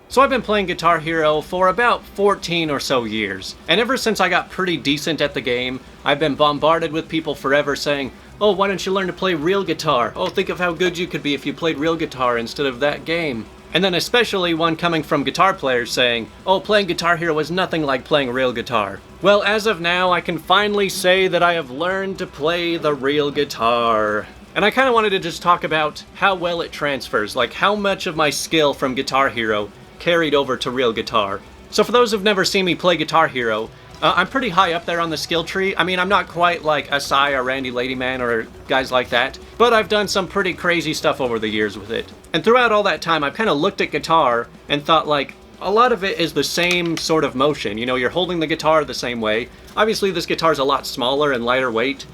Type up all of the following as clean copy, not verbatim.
So I've been playing Guitar Hero for about 14 or so years, and ever since I got pretty decent at the game, I've been bombarded with people forever saying, "Oh, why don't you learn to play real guitar? Oh, think of how good you could be if you played real guitar instead of that game." And then especially one coming from guitar players saying, "Oh, playing Guitar Hero is nothing like playing real guitar." Well, as of now, I can finally say that I have learned to play the real guitar. And I kind of wanted to just talk about how well it transfers, like how much of my skill from Guitar Hero carried over to real guitar. So for those who've never seen me play Guitar Hero, I'm pretty high up there on the skill tree. I mean, I'm not quite like Asai or Randy Ladyman or guys like that, but I've done some pretty crazy stuff over the years with it. And throughout all that time, I've kind of looked at guitar and thought like, a lot of it is the same sort of motion. You know, you're holding the guitar the same way. Obviously, this guitar's a lot smaller and lighter weight.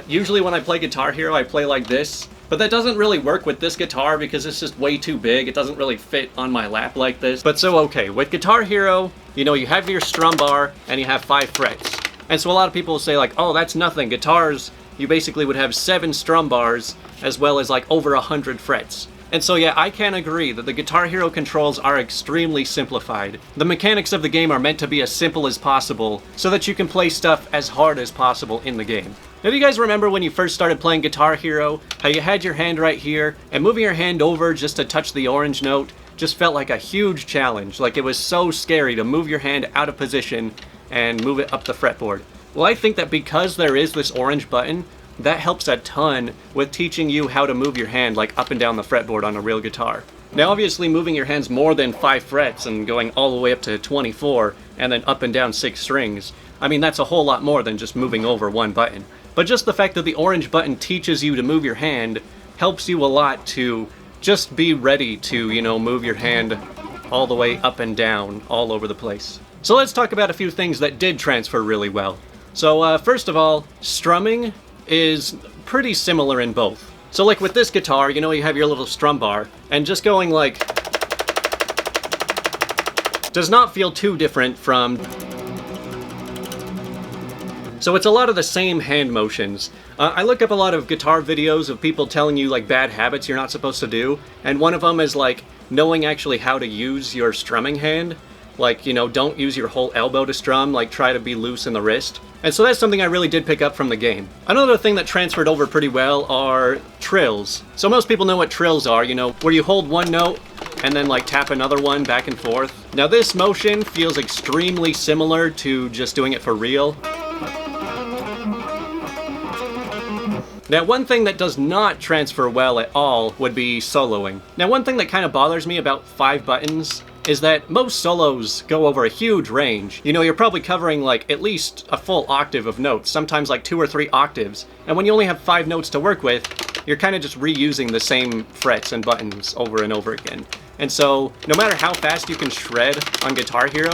Usually when I play Guitar Hero, I play like this. But that doesn't really work with this guitar because it's just way too big. It doesn't really fit on my lap like this. But so okay, with Guitar Hero, you know, you have your strum bar and you have 5 frets. And so a lot of people will say like, oh, that's nothing. Guitars, you basically would have 7 strum bars as well as like over 100 frets. And so yeah, I can agree that the Guitar Hero controls are extremely simplified. The mechanics of the game are meant to be as simple as possible so that you can play stuff as hard as possible in the game. Now, do you guys remember when you first started playing Guitar Hero, how you had your hand right here, and moving your hand over just to touch the orange note just felt like a huge challenge. Like it was so scary to move your hand out of position and move it up the fretboard. Well, I think that because there is this orange button, that helps a ton with teaching you how to move your hand like up and down the fretboard on a real guitar. Now obviously moving your hands more than 5 frets and going all the way up to 24 and then up and down 6 strings, I mean that's a whole lot more than just moving over one button. But just the fact that the orange button teaches you to move your hand helps you a lot to just be ready to, you know, move your hand all the way up and down all over the place. So let's talk about a few things that did transfer really well. So first of all, strumming is pretty similar in both. So like with this guitar, you know, you have your little strum bar, and just going like does not feel too different from. So it's a lot of the same hand motions. I look up a lot of guitar videos of people telling you like bad habits you're not supposed to do, and one of them is like knowing actually how to use your strumming hand. Like, you know, don't use your whole elbow to strum, like try to be loose in the wrist. And so that's something I really did pick up from the game. Another thing that transferred over pretty well are trills. So most people know what trills are, you know, where you hold one note and then like tap another one back and forth. Now this motion feels extremely similar to just doing it for real. Now one thing that does not transfer well at all would be soloing. Now one thing that kind of bothers me about 5 buttons is that most solos go over a huge range. You know, you're probably covering like at least a full octave of notes, sometimes like 2 or 3 octaves. And when you only have 5 notes to work with, you're kind of just reusing the same frets and buttons over and over again. And so, no matter how fast you can shred on Guitar Hero,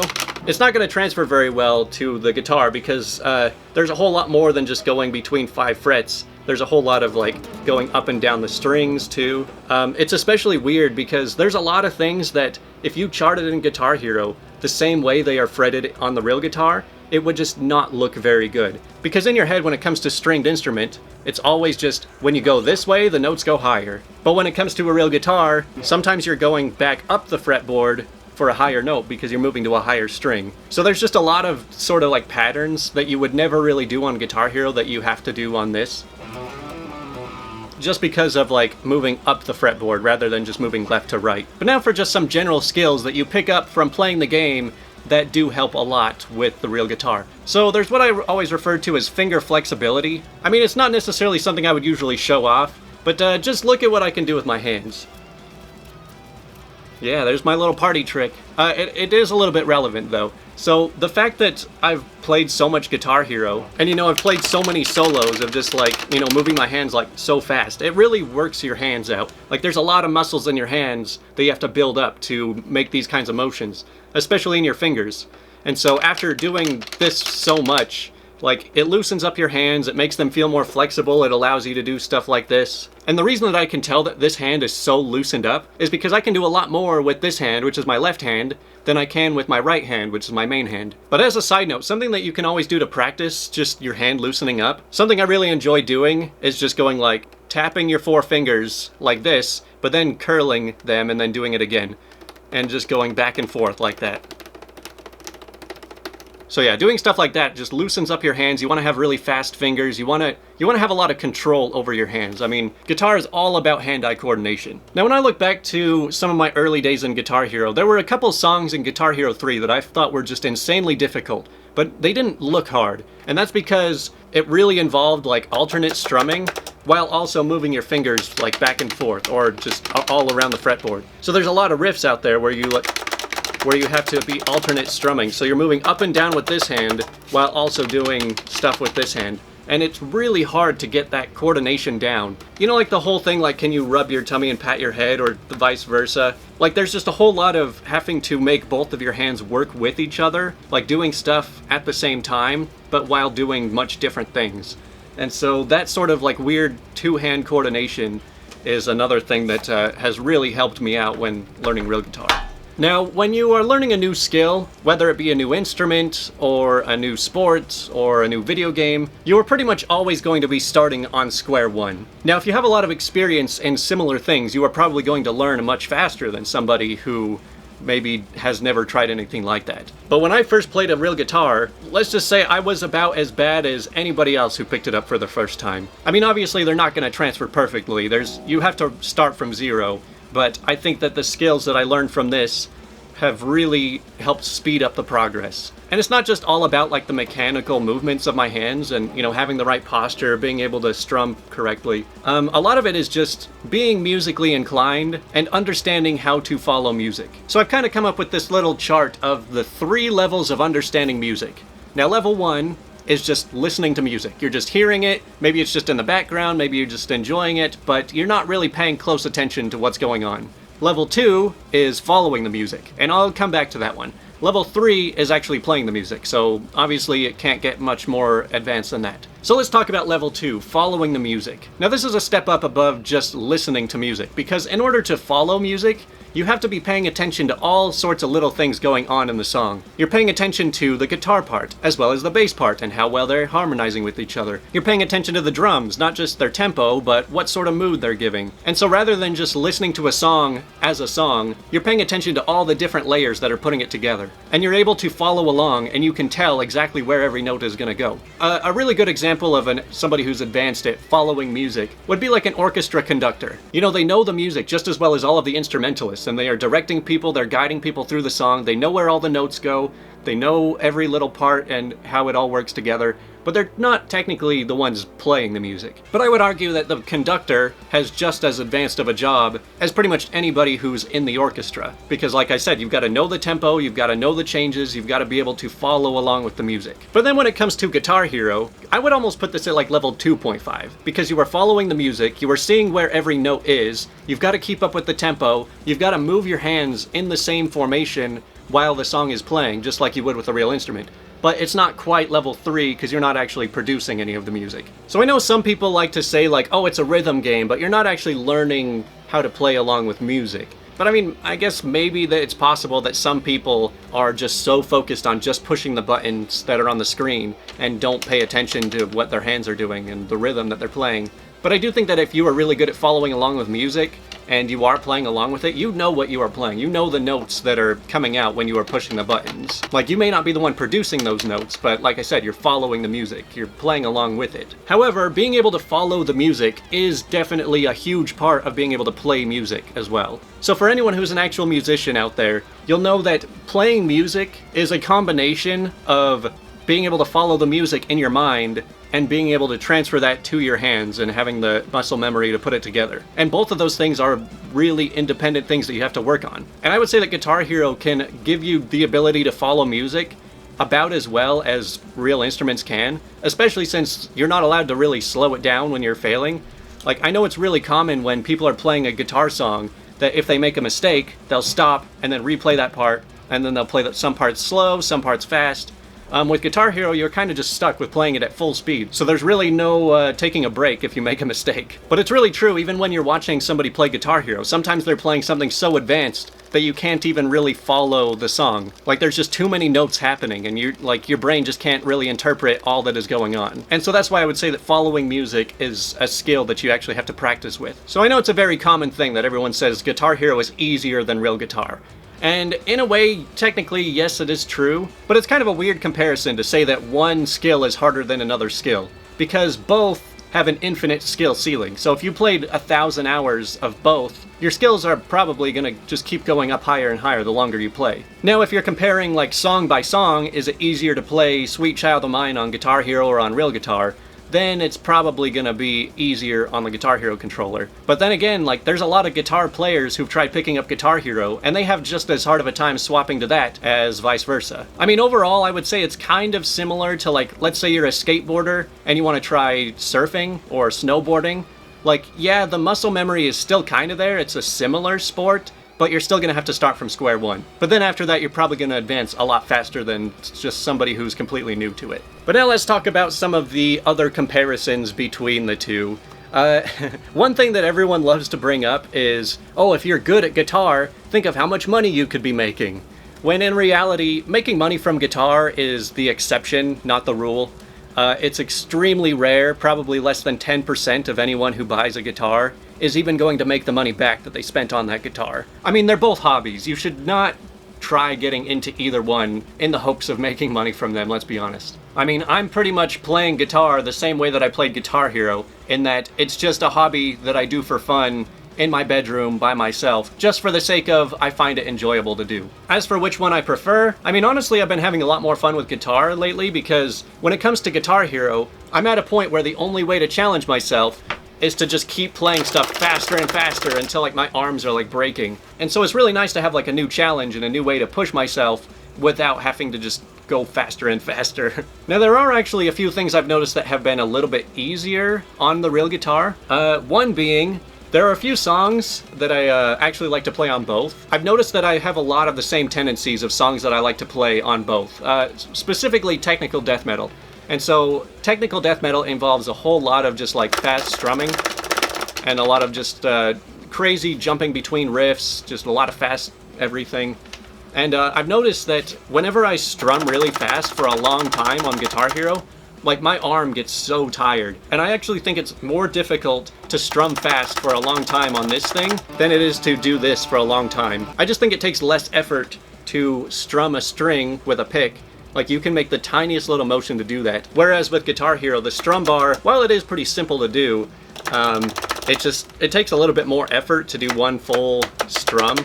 it's not going to transfer very well to the guitar because there's a whole lot more than just going between 5 frets. There's a whole lot of like going up and down the strings too. It's especially weird because there's a lot of things that if you charted in Guitar Hero the same way they are fretted on the real guitar, it would just not look very good. Because in your head when it comes to stringed instrument, it's always just when you go this way, the notes go higher. But when it comes to a real guitar, sometimes you're going back up the fretboard for a higher note because you're moving to a higher string. So there's just a lot of sort of like patterns that you would never really do on Guitar Hero that you have to do on this. Just because of like moving up the fretboard rather than just moving left to right. But now for just some general skills that you pick up from playing the game that do help a lot with the real guitar. So there's what I always refer to as finger flexibility. I mean, it's not necessarily something I would usually show off, but just look at what I can do with my hands. Yeah, there's my little party trick. It is a little bit relevant though. So the fact that I've played so much Guitar Hero, and you know, I've played so many solos of just like, you know, moving my hands like so fast, it really works your hands out. Like there's a lot of muscles in your hands that you have to build up to make these kinds of motions, especially in your fingers. And so after doing this so much, like it loosens up your hands, it makes them feel more flexible, it allows you to do stuff like this. And the reason that I can tell that this hand is so loosened up is because I can do a lot more with this hand, which is my left hand, than I can with my right hand, which is my main hand. But as a side note, something that you can always do to practice just your hand loosening up, something I really enjoy doing is just going like tapping your 4 fingers like this, but then curling them and then doing it again. and just going back and forth like that. So yeah, doing stuff like that just loosens up your hands. You want to have really fast fingers. You want to have a lot of control over your hands. I mean, guitar is all about hand-eye coordination. Now, when I look back to some of my early days in Guitar Hero, there were a couple songs in Guitar Hero 3 that I thought were just insanely difficult, but they didn't look hard. And that's because it really involved like alternate strumming while also moving your fingers like back and forth or just all around the fretboard. So there's a lot of riffs out there where you have to be alternate strumming. So you're moving up and down with this hand while also doing stuff with this hand. And it's really hard to get that coordination down. You know, like the whole thing, like can you rub your tummy and pat your head, or the vice versa? Like there's just a whole lot of having to make both of your hands work with each other, like doing stuff at the same time, but while doing much different things. And so that sort of like weird two-hand coordination is another thing that has really helped me out when learning real guitar. Now, when you are learning a new skill, whether it be a new instrument, or a new sport, or a new video game, you are pretty much always going to be starting on square one. Now, if you have a lot of experience in similar things, you are probably going to learn much faster than somebody who maybe has never tried anything like that. But when I first played a real guitar, let's just say I was about as bad as anybody else who picked it up for the first time. I mean, obviously they're not going to transfer perfectly. You have to start from zero. But I think that the skills that I learned from this have really helped speed up the progress. And it's not just all about like the mechanical movements of my hands and, you know, having the right posture, being able to strum correctly. A lot of it is just being musically inclined and understanding how to follow music. So I've kind of come up with this little chart of the 3 levels of understanding music. Now, level 1 is just listening to music. You're just hearing it, maybe it's just in the background, maybe you're just enjoying it, but you're not really paying close attention to what's going on. Level 2 is following the music, and I'll come back to that one. Level 3 is actually playing the music, so obviously it can't get much more advanced than that. So let's talk about level 2, following the music. Now this is a step up above just listening to music, because in order to follow music, you have to be paying attention to all sorts of little things going on in the song. You're paying attention to the guitar part, as well as the bass part, and how well they're harmonizing with each other. You're paying attention to the drums, not just their tempo, but what sort of mood they're giving. And so rather than just listening to a song as a song, you're paying attention to all the different layers that are putting it together. And you're able to follow along, and you can tell exactly where every note is going to go. A really good example of somebody who's advanced at following music would be like an orchestra conductor. You know, they know the music just as well as all of the instrumentalists, and they are directing people, they're guiding people through the song, they know where all the notes go, they know every little part and how it all works together, but they're not technically the ones playing the music. But I would argue that the conductor has just as advanced of a job as pretty much anybody who's in the orchestra. Because like I said, you've got to know the tempo, you've got to know the changes, you've got to be able to follow along with the music. But then when it comes to Guitar Hero, I would almost put this at like level 2.5, because you are following the music, you are seeing where every note is, you've got to keep up with the tempo, you've got to move your hands in the same formation while the song is playing, just like you would with a real instrument. But it's not quite level 3 because you're not actually producing any of the music. So I know some people like to say like, oh, it's a rhythm game, but you're not actually learning how to play along with music. But I mean, I guess maybe that it's possible that some people are just so focused on just pushing the buttons that are on the screen and don't pay attention to what their hands are doing and the rhythm that they're playing. But I do think that if you are really good at following along with music, and you are playing along with it, you know what you are playing. You know the notes that are coming out when you are pushing the buttons. Like, you may not be the one producing those notes, but like I said, you're following the music. You're playing along with it. However, being able to follow the music is definitely a huge part of being able to play music as well. So for anyone who's an actual musician out there, you'll know that playing music is a combination of being able to follow the music in your mind and being able to transfer that to your hands and having the muscle memory to put it together. And both of those things are really independent things that you have to work on. And I would say that Guitar Hero can give you the ability to follow music about as well as real instruments can, especially since you're not allowed to really slow it down when you're failing. Like, I know it's really common when people are playing a guitar song that if they make a mistake, they'll stop and then replay that part, and then they'll play some parts slow, some parts fast. With Guitar Hero, you're kind of just stuck with playing it at full speed, so there's really no taking a break if you make a mistake. But it's really true, even when you're watching somebody play Guitar Hero, sometimes they're playing something so advanced that you can't even really follow the song. Like, there's just too many notes happening, and your brain just can't really interpret all that is going on. And so that's why I would say that following music is a skill that you actually have to practice with. So I know it's a very common thing that everyone says Guitar Hero is easier than real guitar. And in a way, technically, yes, it is true, but it's kind of a weird comparison to say that one skill is harder than another skill, because both have an infinite skill ceiling. So if you played 1,000 hours of both, your skills are probably gonna just keep going up higher and higher the longer you play. Now, if you're comparing like song by song, is it easier to play Sweet Child of Mine on Guitar Hero or on real guitar? Then it's probably gonna be easier on the Guitar Hero controller. But then again, like, there's a lot of guitar players who've tried picking up Guitar Hero, and they have just as hard of a time swapping to that as vice versa. I mean, overall, I would say it's kind of similar to, like, let's say you're a skateboarder and you want to try surfing or snowboarding. Like, yeah, the muscle memory is still kind of there, it's a similar sport, but you're still gonna have to start from square one. But then after that, you're probably gonna advance a lot faster than just somebody who's completely new to it. But now let's talk about some of the other comparisons between the two. One thing that everyone loves to bring up is, oh, if you're good at guitar, think of how much money you could be making. When in reality, making money from guitar is the exception, not the rule. It's extremely rare, probably less than 10% of anyone who buys a guitar is even going to make the money back that they spent on that guitar. I mean, they're both hobbies. You should not try getting into either one in the hopes of making money from them, let's be honest. I mean, I'm pretty much playing guitar the same way that I played Guitar Hero, in that it's just a hobby that I do for fun in my bedroom by myself, just for the sake of I find it enjoyable to do. As for which one I prefer, I mean, honestly, I've been having a lot more fun with guitar lately, because when it comes to Guitar Hero, I'm at a point where the only way to challenge myself is to just keep playing stuff faster and faster until like my arms are like breaking. And so it's really nice to have like a new challenge and a new way to push myself without having to just go faster and faster. Now, there are actually a few things I've noticed that have been a little bit easier on the real guitar. One being, there are a few songs that I actually like to play on both. I've noticed that I have a lot of the same tendencies of songs that I like to play on both, specifically technical death metal. And so technical death metal involves a whole lot of just like fast strumming and a lot of just crazy jumping between riffs, just a lot of fast everything. And I've noticed that whenever I strum really fast for a long time on Guitar Hero, like my arm gets so tired. And I actually think it's more difficult to strum fast for a long time on this thing than it is to do this for a long time. I just think it takes less effort to strum a string with a pick. Like, you can make the tiniest little motion to do that. Whereas with Guitar Hero, the strum bar, while it is pretty simple to do, it takes a little bit more effort to do one full strum.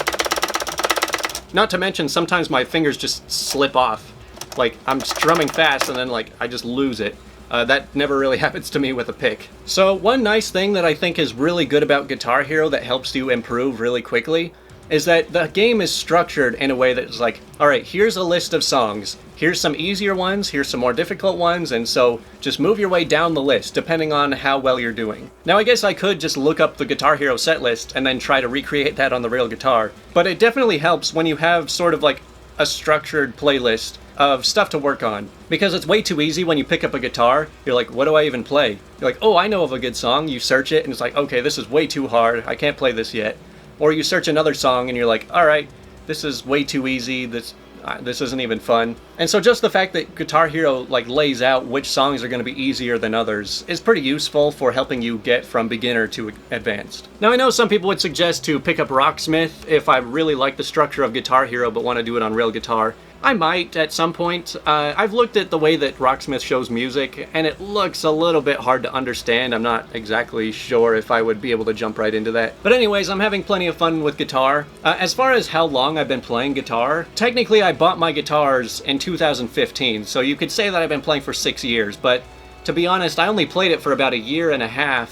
Not to mention, sometimes my fingers just slip off. Like, I'm strumming fast and then, like, I just lose it. That never really happens to me with a pick. So one nice thing that I think is really good about Guitar Hero that helps you improve really quickly is that the game is structured in a way that's like, alright, here's a list of songs. Here's some easier ones, here's some more difficult ones, and so just move your way down the list depending on how well you're doing. Now, I guess I could just look up the Guitar Hero set list and then try to recreate that on the real guitar, but it definitely helps when you have sort of like a structured playlist of stuff to work on, because it's way too easy when you pick up a guitar. You're like, what do I even play? You're like, oh, I know of a good song. You search it and it's like, okay, this is way too hard, I can't play this yet. Or you search another song and you're like, alright, this is way too easy, this isn't even fun. And so just the fact that Guitar Hero like lays out which songs are going to be easier than others is pretty useful for helping you get from beginner to advanced. Now, I know some people would suggest to pick up Rocksmith if I really like the structure of Guitar Hero but want to do it on real guitar. I might at some point. I've looked at the way that Rocksmith shows music, and it looks a little bit hard to understand. I'm not exactly sure if I would be able to jump right into that. But anyways, I'm having plenty of fun with guitar. As far as how long I've been playing guitar, technically I bought my guitars in 2015, so you could say that I've been playing for 6 years, but to be honest, I only played it for about a year and a half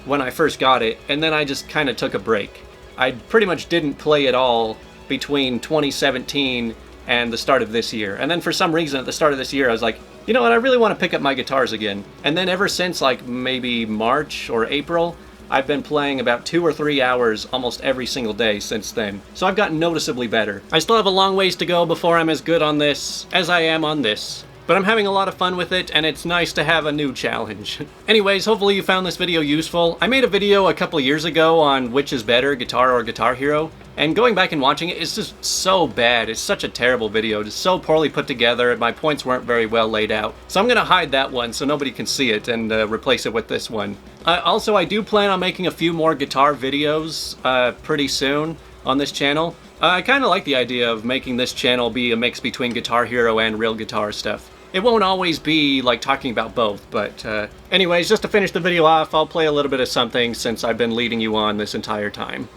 when I first got it, and then I just kind of took a break. I pretty much didn't play at all between 2017 and the start of this year. And then for some reason at the start of this year I was like, you know what, I really want to pick up my guitars again. And then ever since like maybe March or April, I've been playing about 2 or 3 hours almost every single day since then. So I've gotten noticeably better. I still have a long ways to go before I'm as good on this as I am on this. But I'm having a lot of fun with it, and it's nice to have a new challenge. Anyways, hopefully you found this video useful. I made a video a couple years ago on which is better, Guitar or Guitar Hero, and going back and watching it, it's just so bad. It's such a terrible video, just so poorly put together, and my points weren't very well laid out. So I'm gonna hide that one so nobody can see it and replace it with this one. Also, I do plan on making a few more guitar videos pretty soon on this channel. I kind of like the idea of making this channel be a mix between Guitar Hero and real guitar stuff. It won't always be like talking about both, but anyways, just to finish the video off, I'll play a little bit of something since I've been leading you on this entire time.